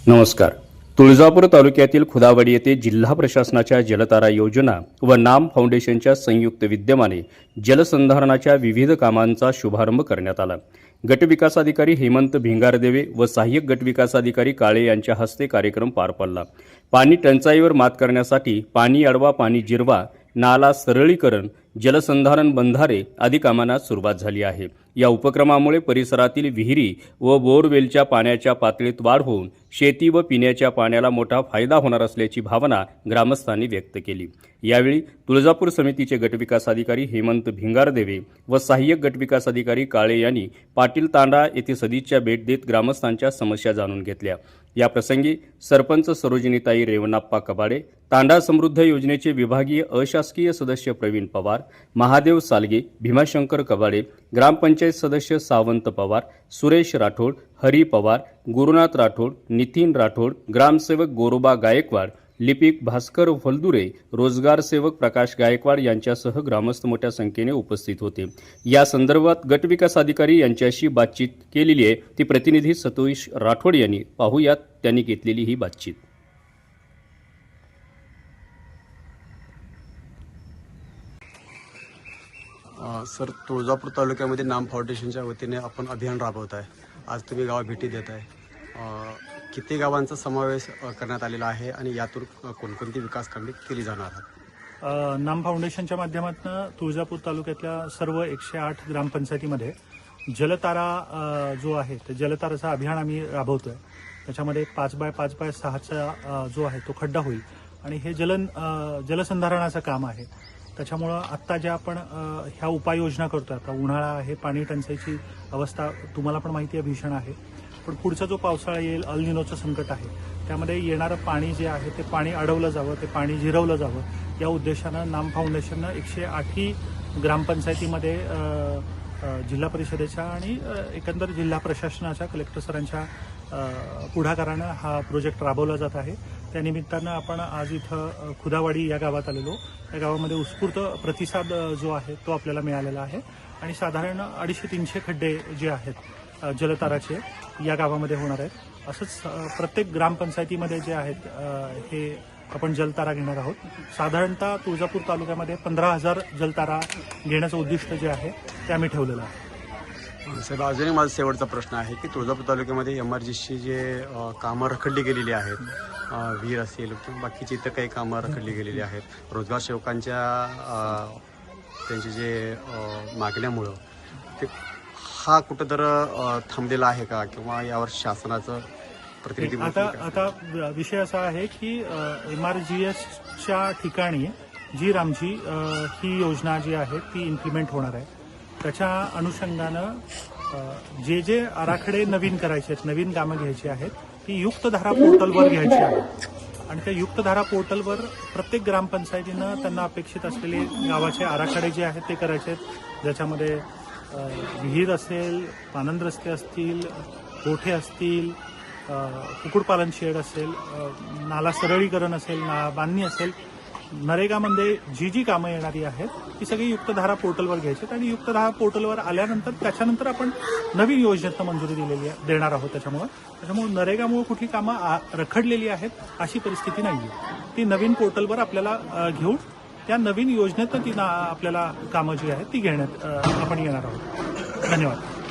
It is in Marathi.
नमस्कार. तुळजापूर तालुक्यातील खुदावडी येथे जिल्हा प्रशासनाच्या जलतारा योजना व नाम फाउंडेशनच्या संयुक्त विद्यमाने जलसंधारणाच्या विविध कामांचा शुभारंभ करण्यात आला. गटविकास अधिकारी हेमंत भिंगारदेवे व सहाय्यक गटविकास अधिकारी काळे यांच्या हस्ते कार्यक्रम पार पडला. पाणी टंचाईवर मात करण्यासाठी पाणी अडवा पाणी जिरवा, नाला सरळीकरण, जलसंधारण बंधारे आदी कामांना सुरुवात झाली आहे. या उपक्रमामुळे परिसरातील विहिरी व बोरवेलच्या पाण्याच्या पातळीत वाढ होऊन शेती व पिण्याच्या पाण्याला मोठा फायदा होणार असल्याची भावना ग्रामस्थांनी व्यक्त केली. यावेळी तुळजापूर समितीचे गटविकास अधिकारी हेमंत भिंगारदेवे व सहाय्यक गटविकास अधिकारी काळे यांनी पाटील तांडा येथे सदिच्छा भेट देत ग्रामस्थांच्या समस्या जाणून घेतल्या. या प्रसंगी सरपंच सरोजिनीताई रेवणाप्पा कबाडे, तांडा समृद्ध योजनेचे विभागीय अशासकीय सदस्य प्रवीण पवार, महादेव सालगे, भीमाशंकर कबाडे, ग्रामपंचायत सदस्य सावंत पवार, सुरेश राठोड, हरी पवार, गुरुनाथ राठोड, नितीन राठोड, ग्रामसेवक गोरोबा गायकवाड, लिपिक भास्कर फलदुरे, रोजगार सेवक प्रकाश गायकवाड यांच्यासह ग्रामस्थ मोठ्या संख्येने उपस्थित होते. या संदर्भात गटविकास अधिकारी यांच्याशी बातचीत केलेली आहे. ती प्रतिनिधी सतोष राठोड यांनी पाहूयात त्यांनी घेतलेली ही बातचीत. सर, तुळजापूर तालुक्यामध्ये नाम फाउंडेशनच्या वतीने आपण अभियान राबवत आहे. आज तुम्ही गावात भेटी देत आहे. किती गावांचा समावेश करण्यात आलेला आहे आणि यातून कोणकोणती विकास कामे केली जाणार आहेत? नाम फाउंडेशनच्या माध्यमातून तुळजापूर तालुक्यातल्या सर्व 108 ग्रामपंचायतीमध्ये जलतारा जो आहे ते जलताराचा अभियान आम्ही राबवतोय. त्याच्यामध्ये 5x5x6चा जो आहे तो खड्डा होईल आणि हे जलसंधारणाचं काम आहे. त्याच्यामुळं आत्ता ज्या आपण ह्या उपाययोजना करतोय, आता उन्हाळा आहे, पाणी टंचाईची अवस्था तुम्हाला पण माहिती आहे भीषण आहे. पण पुढचा जो पावसाळा येईल, अल निनोचं संकट आहे, त्यामध्ये येणारं पाणी जे आहे ते पाणी अडवलं जावं, ते पाणी जिरवलं जावं या उद्देशानं नाम फाउंडेशननं 108 ग्रामपंचायतीमध्ये जिल्हा परिषदेच्या आणि एकंदर जिल्हा प्रशासनाच्या कलेक्टर सरांच्या पुढाकारानं हा प्रोजेक्ट राबवला जात आहे. त्यानिमित्तानं आपण आज इथं खुदावाडी या गावात आलेलो. या गावामध्ये उत्स्फूर्त प्रतिसाद जो आहे तो आपल्याला मिळालेला आहे आणि साधारण 250-300 खड्डे जे आहेत जलताराचे या गावामध्ये होणार आहेत. असंच प्रत्येक ग्रामपंचायतीमध्ये जे आहेत हे आपण जलतारा घेणार आहोत. साधारणतः तुळजापूर तालुक्यामध्ये 15,000 जलतारा घेण्याचं उद्दिष्ट जे आहे ते आम्ही ठेवलेलं आहे. साहेब, अजूनही माझा शेवटचा प्रश्न आहे की तुळजापूर तालुक्यामध्ये एमआरजीची जे कामं रखडली गेलेली आहेत, विहीर असेल किंवा बाकीची इतर काही कामं रखडली गेलेली आहेत, रोजगार सेवकांच्या त्यांचे जे मागण्यामुळं ते हा कुठंतरी थांबलेला आहे का, किंवा यावर शासनाचं प्रतिनिधी? आता विषय असा आहे की एमआरजीएसच्या ठिकाणी जी रामजी ही योजना जी आहे ती इम्प्लिमेंट होणार आहे. त्याच्या अनुषंगानं जे आराखडे नवीन करायचे आहेत, नवीन कामं घ्यायची आहेत, ती युक्तधारा पोर्टलवर घ्यायची आहेत आणि त्या युक्तधारा पोर्टलवर प्रत्येक ग्रामपंचायतीनं त्यांना अपेक्षित असलेले गावाचे आराखडे जे आहेत ते करायचे आहेत. ज्याच्यामध्ये विहीर असेल, पानंद रस्ते असतील, कोठे असतील, कुक्कुटपालन शेड असेल, नाला सरळीकरण असेल, बांधणी असेल, नरेगामध्ये जी कामं येणारी आहेत ती सगळी युक्तधारा पोर्टलवर घ्यायची आणि युक्तधारा पोर्टलवर आल्यानंतर त्याच्यानंतर आपण नवीन योजनेतनं मंजुरी देणार आहोत. त्याच्यामुळे नरेगामुळे कुठली कामं रखडलेली आहेत अशी परिस्थिती नाही आहे. ती नवीन पोर्टलवर आपल्याला घेऊन त्या नवीन योजनेतनं ती आपल्याला कामं जी आहेत ती घेण्यात आपण येणार आहोत. धन्यवाद.